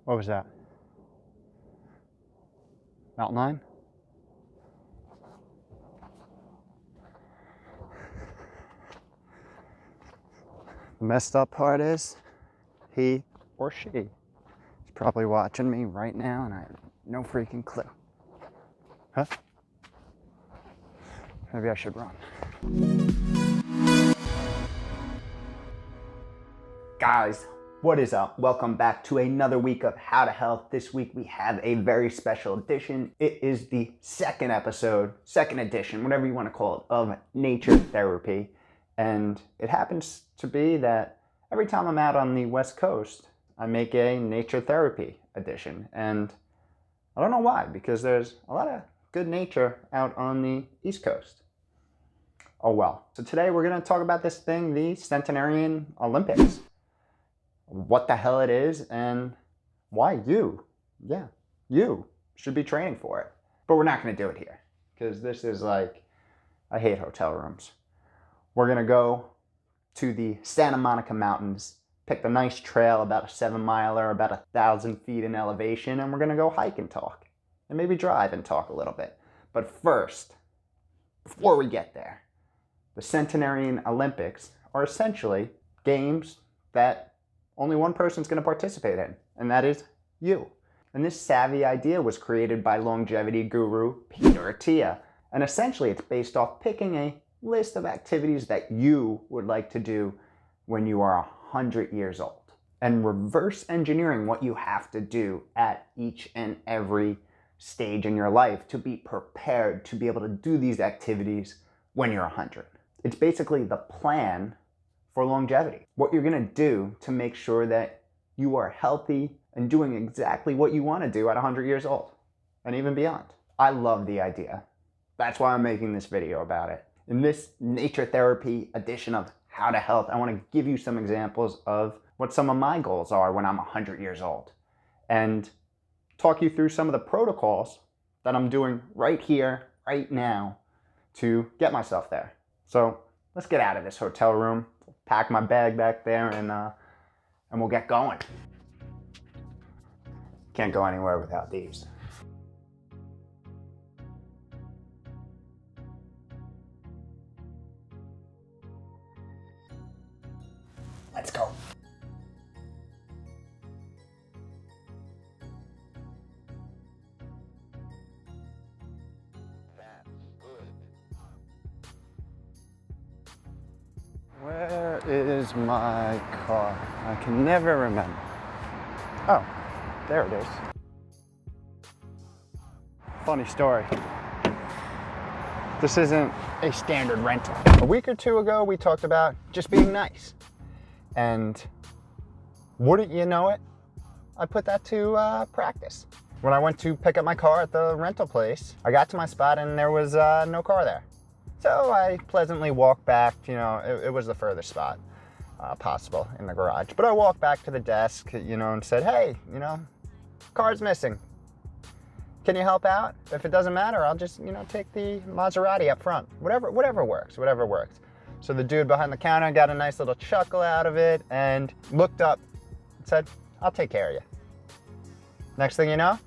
What was that? Mountain lion? The messed up part is he or she is probably watching me right now and I have no freaking clue. Huh? Maybe I should run. Guys, what is up? Welcome back to another week of How to Health. This week we have a very special edition. It is the second episode, second edition, whatever you want to call it, of nature therapy. And it happens to be that every time I'm out on the West Coast, I make a nature therapy edition. And I don't know why, because there's a lot of good nature out on the East Coast. Oh well. So today we're going to talk about this thing, the Centenarian Olympics. What the hell it is and why you should be training for it. But we're not going to do it here because this is like, I hate hotel rooms. We're going to go to the Santa Monica Mountains, pick a nice trail, about a 7-miler, about 1,000 feet in elevation, and we're going to go hike and talk, and maybe drive and talk a little bit. But first, before we get there, the Centenarian Olympics are essentially games that only one person's going to participate in, and that is you. And this savvy idea was created by longevity guru Peter Attia. And essentially it's based off picking a list of activities that you would like to do when you are 100 years old, and reverse engineering what you have to do at each and every stage in your life to be prepared to be able to do these activities when you're 100. It's basically the plan for longevity. What you're going to do to make sure that you are healthy and doing exactly what you want to do at 100 years old and even beyond. I love the idea. That's why I'm making this video about it. In this nature therapy edition of How to Health, I want to give you some examples of what some of my goals are when I'm 100 years old and talk you through some of the protocols that I'm doing right here, right now to get myself there. So let's get out of this hotel room, pack my bag back there, and we'll get going. Can't go anywhere without these. Let's go. Where is my car? I can never remember. Oh, there it is. Funny story. This isn't a standard rental. A week or two ago, we talked about just being nice. And wouldn't you know it, I put that to practice. When I went to pick up my car at the rental place, I got to my spot and there was no car there. So I pleasantly walked back, it was the furthest spot possible in the garage. But I walked back to the desk, and said, hey, car's missing. Can you help out? If it doesn't matter, I'll just, take the Maserati up front. Whatever works. So the dude behind the counter got a nice little chuckle out of it and looked up and said, I'll take care of you. Next thing you know,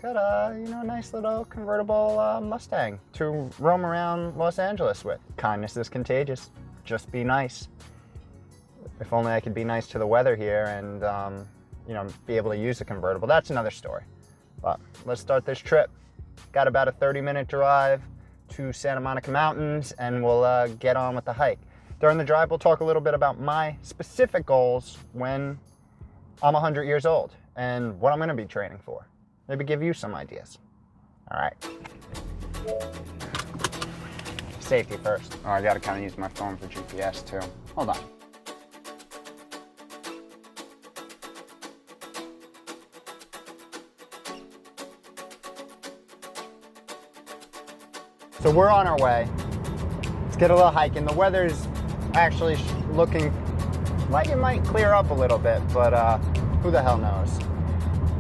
got a nice little convertible Mustang to roam around Los Angeles with. Kindness is contagious. Just be nice. If only I could be nice to the weather here and be able to use a convertible. That's another story. But let's start this trip. Got about a 30-minute drive to Santa Monica Mountains, and we'll get on with the hike. During the drive, we'll talk a little bit about my specific goals when I'm 100 years old and what I'm going to be training for. Maybe give you some ideas. All right. Safety first. Oh, I got to kind of use my phone for GPS too. Hold on. So we're on our way. Let's get a little hiking. The weather's actually looking like it might clear up a little bit, but who the hell knows?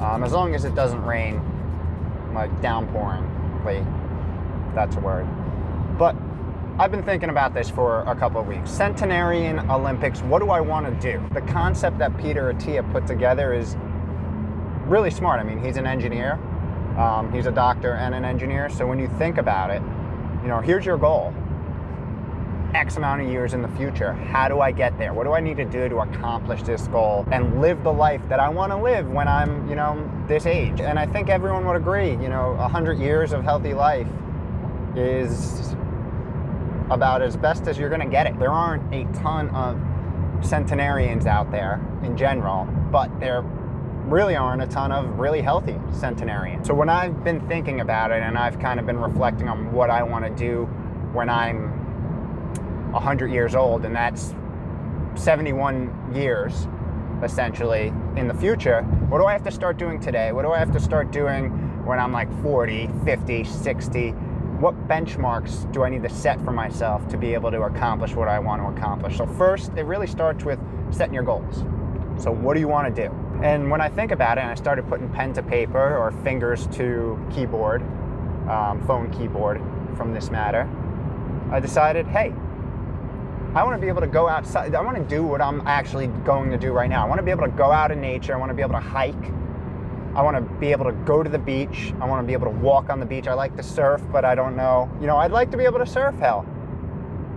As long as it doesn't rain, like downpouringly, that's a word. But I've been thinking about this for a couple of weeks. Centenarian Olympics, what do I want to do? The concept that Peter Attia put together is really smart. I mean, he's an engineer. He's a doctor and an engineer. So when you think about it, here's your goal. X amount of years in the future. How do I get there? What do I need to do to accomplish this goal and live the life that I want to live when I'm, this age? And I think everyone would agree, 100 years of healthy life is about as best as you're going to get it. There aren't a ton of centenarians out there in general, but there really aren't a ton of really healthy centenarians. So when I've been thinking about it and I've kind of been reflecting on what I want to do when I'm 100 years old, and that's 71 years essentially in the future, what do I have to start doing today? What do I have to start doing when I'm like 40, 50, 60? What benchmarks do I need to set for myself to be able to accomplish what I want to accomplish? So first, it really starts with setting your goals. So what do you want to do? And when I think about it, and I started putting pen to paper or fingers to keyboard, phone keyboard from this matter, I decided, hey, I want to be able to go outside. I want to do what I'm actually going to do right now. I want to be able to go out in nature. I want to be able to hike. I want to be able to go to the beach. I want to be able to walk on the beach. I like to surf, but I don't know. I'd like to be able to surf, hell.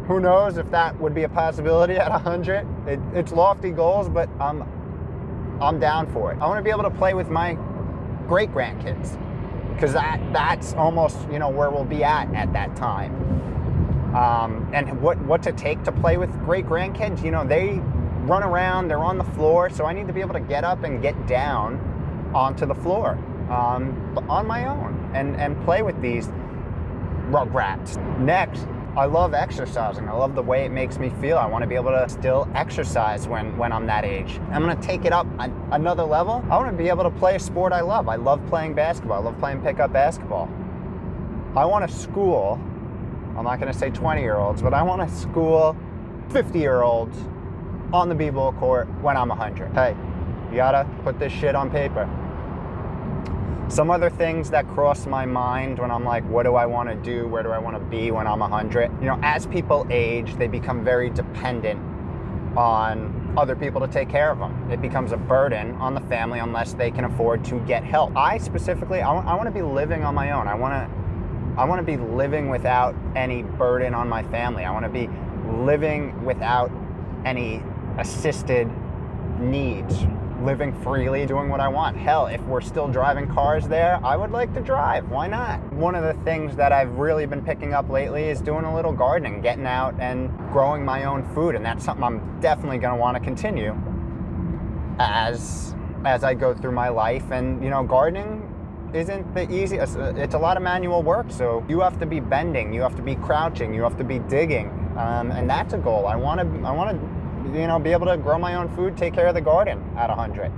Who knows if that would be a possibility at 100? It's lofty goals, but I'm down for it. I want to be able to play with my great-grandkids, because that's almost, where we'll be at that time. And what to take to play with great grandkids, they run around, they're on the floor, so I need to be able to get up and get down onto the floor on my own and play with these rugrats. Next, I love exercising. I love the way it makes me feel. I want to be able to still exercise when I'm that age. I'm going to take it up another level. I want to be able to play a sport I love. I love playing basketball. I love playing pickup basketball. I want to school, I'm not going to say 20-year-olds, but I want to school 50-year-olds on the b-ball court when I'm 100. Hey, you got to put this shit on paper. Some other things that cross my mind when I'm like, what do I want to do? Where do I want to be when I'm 100? As people age, they become very dependent on other people to take care of them. It becomes a burden on the family unless they can afford to get help. I specifically, I want to be living on my own. I want to be living without any burden on my family. I want to be living without any assisted needs, living freely, doing what I want. Hell, if we're still driving cars there, I would like to drive. Why not? One of the things that I've really been picking up lately is doing a little gardening, getting out and growing my own food, and that's something I'm definitely going to want to continue as I go through my life. And, gardening isn't the easiest. It's a lot of manual work, so you have to be bending, you have to be crouching, you have to be digging, and that's a goal. I want to be able to grow my own food, take care of the garden at 100,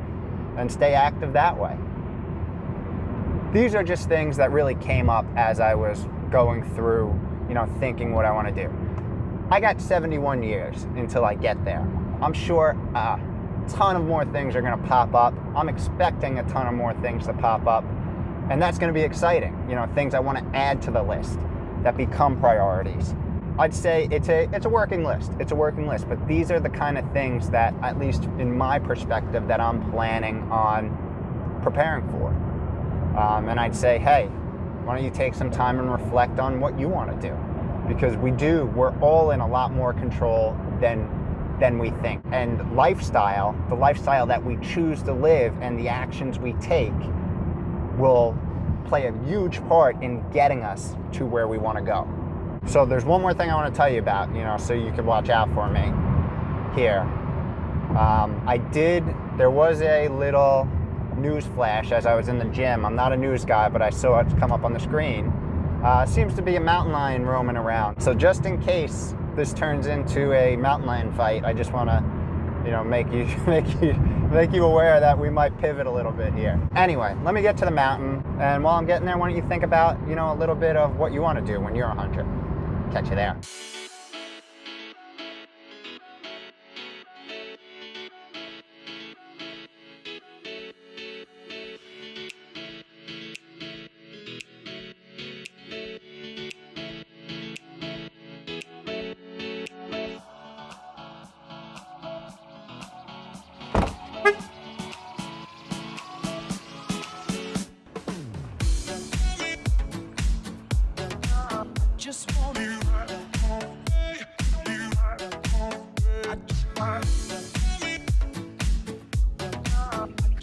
and stay active that way. These are just things that really came up as I was going through, thinking what I want to do. I got 71 years until I get there. I'm sure a ton of more things are going to pop up. I'm expecting a ton of more things to pop up. And that's going to be exciting, things I want to add to the list that become priorities. I'd say it's a working list. It's a working list, but these are the kind of things that, at least in my perspective, that I'm planning on preparing for. And I'd say, hey, why don't you take some time and reflect on what you want to do? Because we're all in a lot more control than we think. And the lifestyle that we choose to live and the actions we take will play a huge part in getting us to where we want to go. So there's one more thing I want to tell you about, so you can watch out for me here. There was a little news flash as I was in the gym. I'm not a news guy, but I saw it come up on the screen. Seems to be a mountain lion roaming around. So just in case this turns into a mountain lion fight, I just want to make you aware that we might pivot a little bit here. Anyway, let me get to the mountain, and while I'm getting there, why don't you think about, a little bit of what you want to do when you're 100. Catch you there.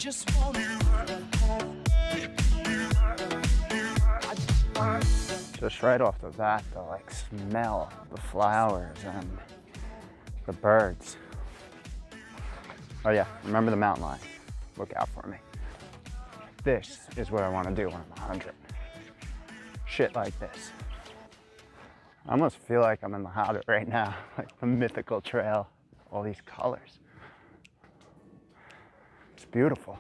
Just right off the bat, the like smell the flowers and the birds. Oh yeah, remember the mountain lion. Look out for me. This is what I want to do when I'm 100. Shit like this. I almost feel like I'm in the Hobbit right now, like the mythical trail, all these colors. It's beautiful.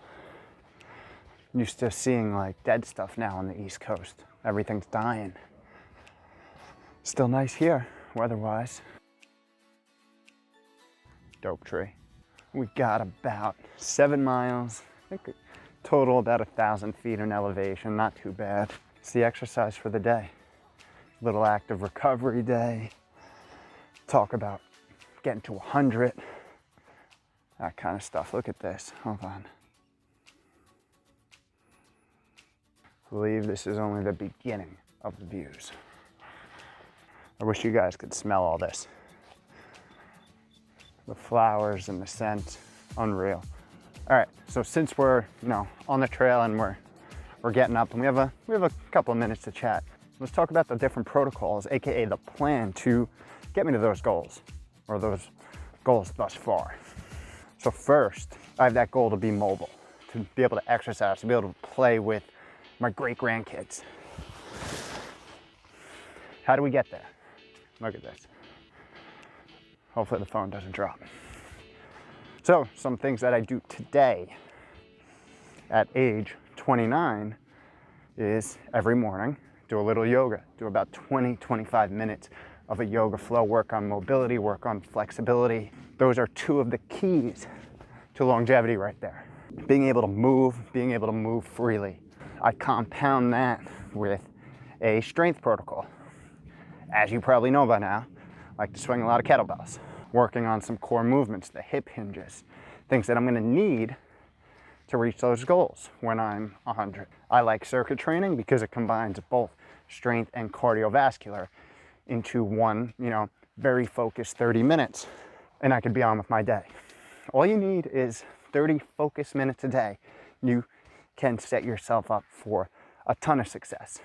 I'm used to seeing like dead stuff now on the East Coast. Everything's dying. Still nice here, weather-wise. Dope tree. We got about 7 miles, I think total about 1,000 feet in elevation, not too bad. It's the exercise for the day. Little active recovery day. Talk about getting to 100, that kind of stuff. Look at this, hold on. I believe this is only the beginning of the views. I wish you guys could smell all this. The flowers and the scent, unreal. All right, so since we're on the trail and we're getting up and we have a couple of minutes to chat, let's talk about the different protocols, AKA the plan to get me to those goals, or those goals thus far. So first, I have that goal to be mobile, to be able to exercise, to be able to play with my great grandkids. How do we get there? Look at this. Hopefully the phone doesn't drop. So some things that I do today at age 29 is every morning, do a little yoga, do about 20-25 minutes of a yoga flow, work on mobility, work on flexibility. Those are two of the keys to longevity right there. Being able to move freely. I compound that with a strength protocol. As you probably know by now, I like to swing a lot of kettlebells, working on some core movements, the hip hinges, things that I'm gonna need to reach those goals when I'm 100. I like circuit training because it combines both strength and cardiovascular into one, very focused 30 minutes, and I could be on with my day. All you need is 30 focused minutes a day. You can set yourself up for a ton of success.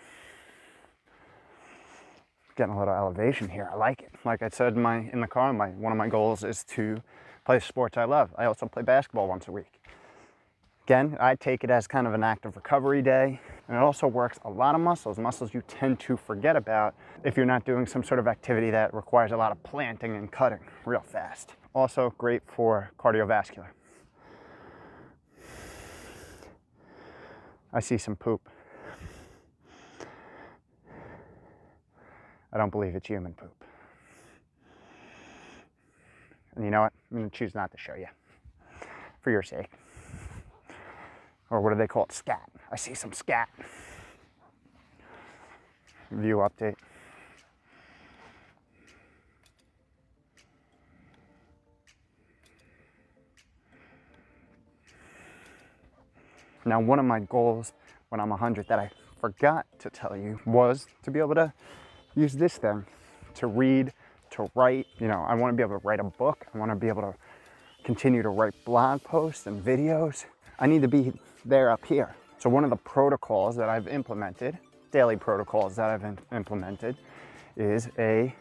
Getting a little elevation here, I like it. Like I said in the car, one of my goals is to play sports I love. I also play basketball once a week. Again, I take it as kind of an active recovery day, and it also works a lot of muscles you tend to forget about if you're not doing some sort of activity that requires a lot of planting and cutting real fast. Also great for cardiovascular. I see some poop. I don't believe it's human poop. And you know what? I'm gonna choose not to show you, for your sake. Or what do they call it? Scat. I see some scat. View update. Now, one of my goals when I'm 100 that I forgot to tell you was to be able to use this thing to read, to write. I want to be able to write a book. I want to be able to continue to write blog posts and videos. I need to be there up here. So one of the protocols that I've implemented, daily protocols that I've implemented, is a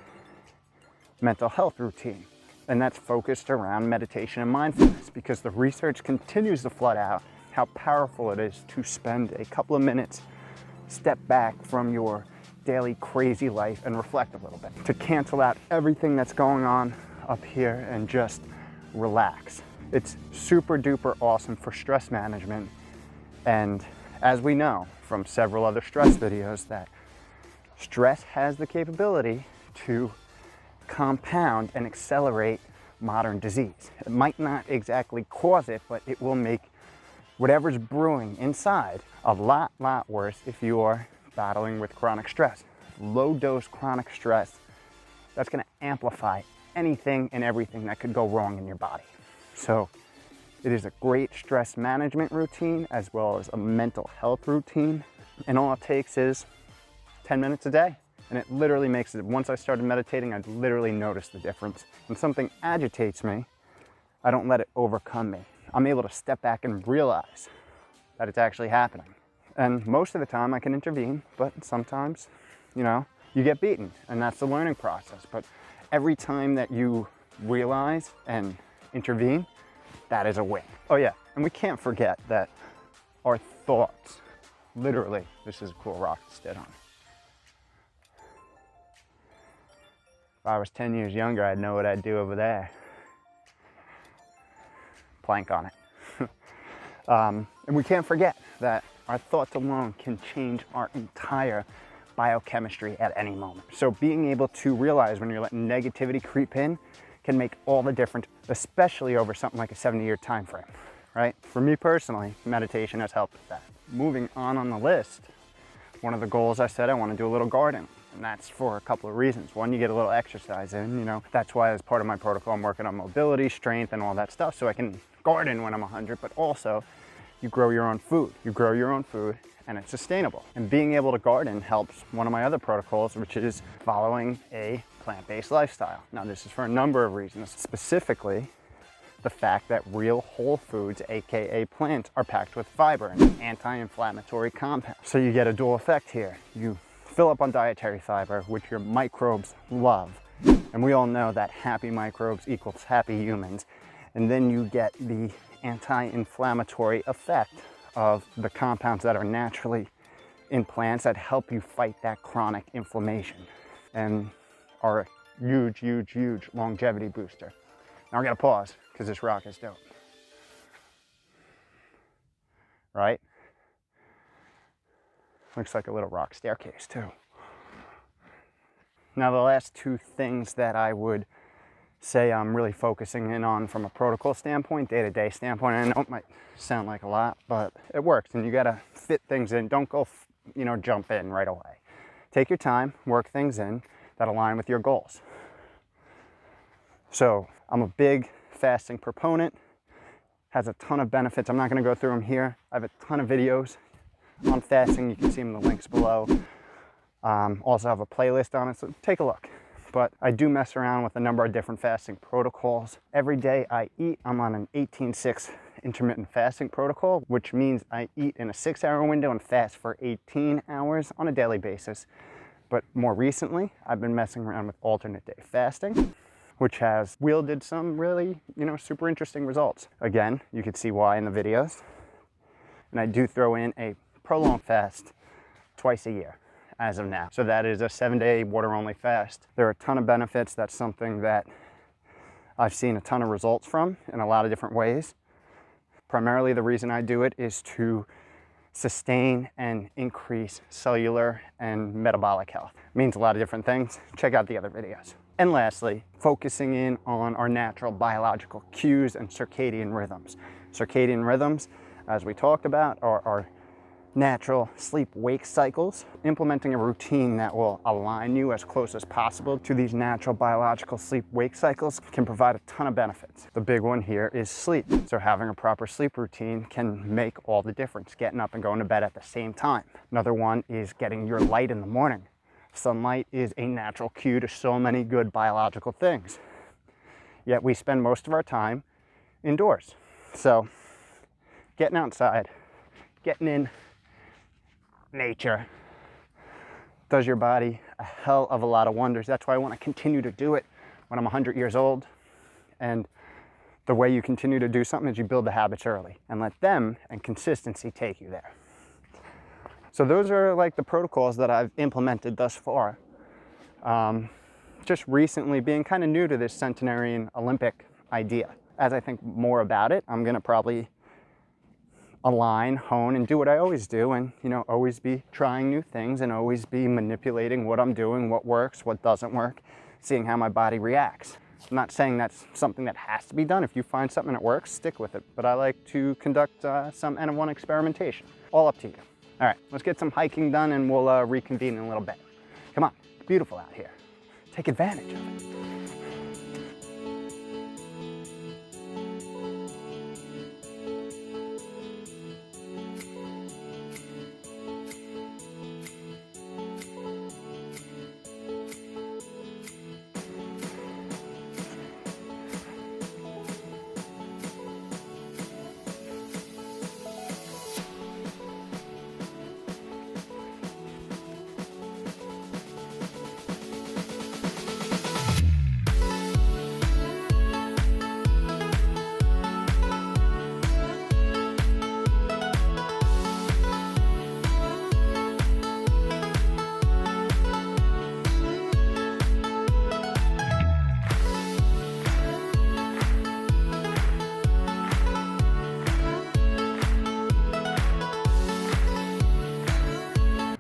mental health routine. And that's focused around meditation and mindfulness, because the research continues to flood out how powerful it is to spend a couple of minutes, step back from your daily crazy life and reflect a little bit, to cancel out everything that's going on up here and just relax. It's super duper awesome for stress management. And as we know from several other stress videos, that stress has the capability to compound and accelerate modern disease. It might not exactly cause it, but it will make whatever's brewing inside a lot worse if you are battling with chronic stress. Low dose chronic stress, that's gonna amplify anything and everything that could go wrong in your body. So it is a great stress management routine as well as a mental health routine. And all it takes is 10 minutes a day. And it literally makes it, once I started meditating, I literally noticed the difference. When something agitates me, I don't let it overcome me. I'm able to step back and realize that it's actually happening. And most of the time I can intervene, but sometimes, you know, you get beaten, and that's the learning process. But every time that you realize and intervene, that is a win. Oh yeah, and we can't forget that our thoughts, literally, this is a cool rock to sit on. If I was 10 years younger, I'd know what I'd do over there. Plank on it. And we can't forget that our thoughts alone can change our entire biochemistry at any moment. So being able to realize when you're letting negativity creep in can make all the difference, especially over something like a 70-year time frame, right? For me personally, meditation has helped with that. Moving on the list, one of the goals I said I want to do a little garden. And that's for a couple of reasons. One, you get a little exercise in, you know. That's why as part of my protocol, I'm working on mobility, strength, and all that stuff so I can garden when I'm 100, but also you grow your own food. You grow your own food and it's sustainable. And being able to garden helps one of my other protocols, which is following a plant-based lifestyle. Now, this is for a number of reasons, specifically the fact that real whole foods, AKA plants, are packed with fiber and anti-inflammatory compounds. So you get a dual effect here. You fill up on dietary fiber, which your microbes love. And we all know that happy microbes equals happy humans. And then you get the anti-inflammatory effect of the compounds that are naturally in plants that help you fight that chronic inflammation and are a huge, huge, huge longevity booster. Now I'm gonna pause because this rock is dope. Right? Looks like a little rock staircase too. Now the last two things that I would say I'm really focusing in on from a protocol standpoint, day-to-day standpoint, I know it might sound like a lot, but it works, and you gotta fit things in. Don't go, you know, jump in right away. Take your time, work things in that align with your goals. So I'm a big fasting proponent, has a ton of benefits. I'm not gonna go through them here. I have a ton of videos on fasting. You can see them in the links below. Also have a playlist on it, so take a look. But I do mess around with a number of different fasting protocols. Every day I eat, I'm on an 18-6 intermittent fasting protocol, which means I eat in a 6-hour window and fast for 18 hours on a daily basis. But more recently, I've been messing around with alternate day fasting, which has wielded some really, you know, super interesting results. Again, you can see why in the videos. And I do throw in a prolonged fast twice a year as of now. So that is a 7-day water-only fast. There are a ton of benefits. That's something that I've seen a ton of results from in a lot of different ways. Primarily the reason I do it is to sustain and increase cellular and metabolic health. It means a lot of different things. Check out the other videos. And lastly, focusing in on our natural biological cues and circadian rhythms. Circadian rhythms, as we talked about, are our natural sleep-wake cycles. Implementing a routine that will align you as close as possible to these natural biological sleep-wake cycles can provide a ton of benefits. The big one here is sleep. So having a proper sleep routine can make all the difference, getting up and going to bed at the same time. Another one is getting your light in the morning. Sunlight is a natural cue to so many good biological things. Yet we spend most of our time indoors. So getting outside, getting in nature does your body a hell of a lot of wonders. That's why I want to continue to do it when I'm 100 years old. And the way you continue to do something is you build the habits early and let them and consistency take you there. So those are like the protocols that I've implemented thus far. Just recently being kind of new to this Centenarian Olympic idea. As I think more about it, I'm going to probably align, hone, and do what I always do, and, you know, always be trying new things and always be manipulating what I'm doing, what works, what doesn't work, seeing how my body reacts. I'm not saying that's something that has to be done. If you find something that works, stick with it. But I like to conduct some N-of-1 experimentation. All up to you. All right, let's get some hiking done and we'll reconvene in a little bit. Come on, it's beautiful out here. Take advantage of it.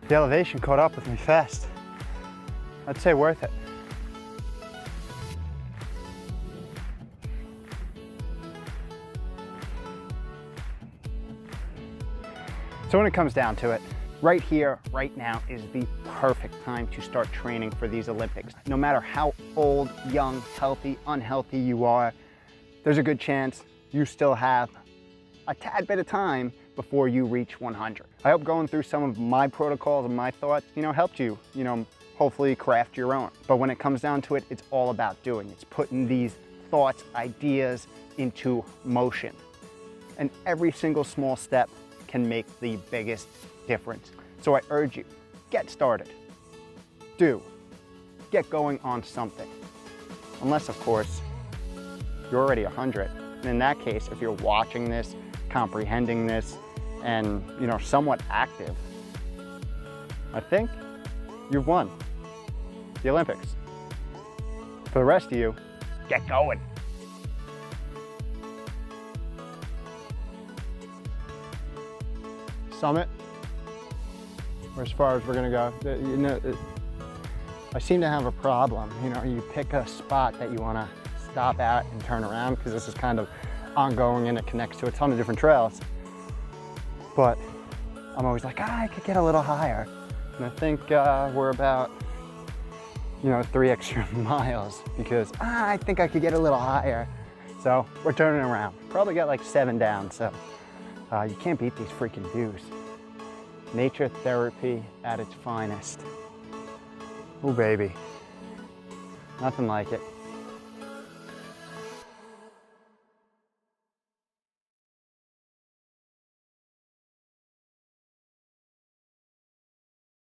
The elevation caught up with me fast. I'd say worth it. So when it comes down to it, right here, right now is the perfect time to start training for these Olympics. No matter how old, young, healthy, unhealthy you are, there's a good chance you still have a tad bit of time before you reach 100. I hope going through some of my protocols and my thoughts, helped you, hopefully craft your own. But when it comes down to it, it's all about doing. It's putting these thoughts, ideas into motion. And every single small step can make the biggest difference. So I urge you, get started. Get going on something. Unless, of course, you're already 100. And in that case, if you're watching this, comprehending this, and somewhat active, I think you've won the Olympics. For the rest of you, get going. Summit, or as far as we're gonna go, I seem to have a problem. You pick a spot that you wanna stop at and turn around, because this is kind of ongoing and it connects to a ton of different trails. But I'm always like, I could get a little higher. And I think we're about, 3 extra miles, because I think I could get a little higher. So we're turning around. Probably got like 7 down, so you can't beat these freaking views. Nature therapy at its finest. Oh baby, nothing like it.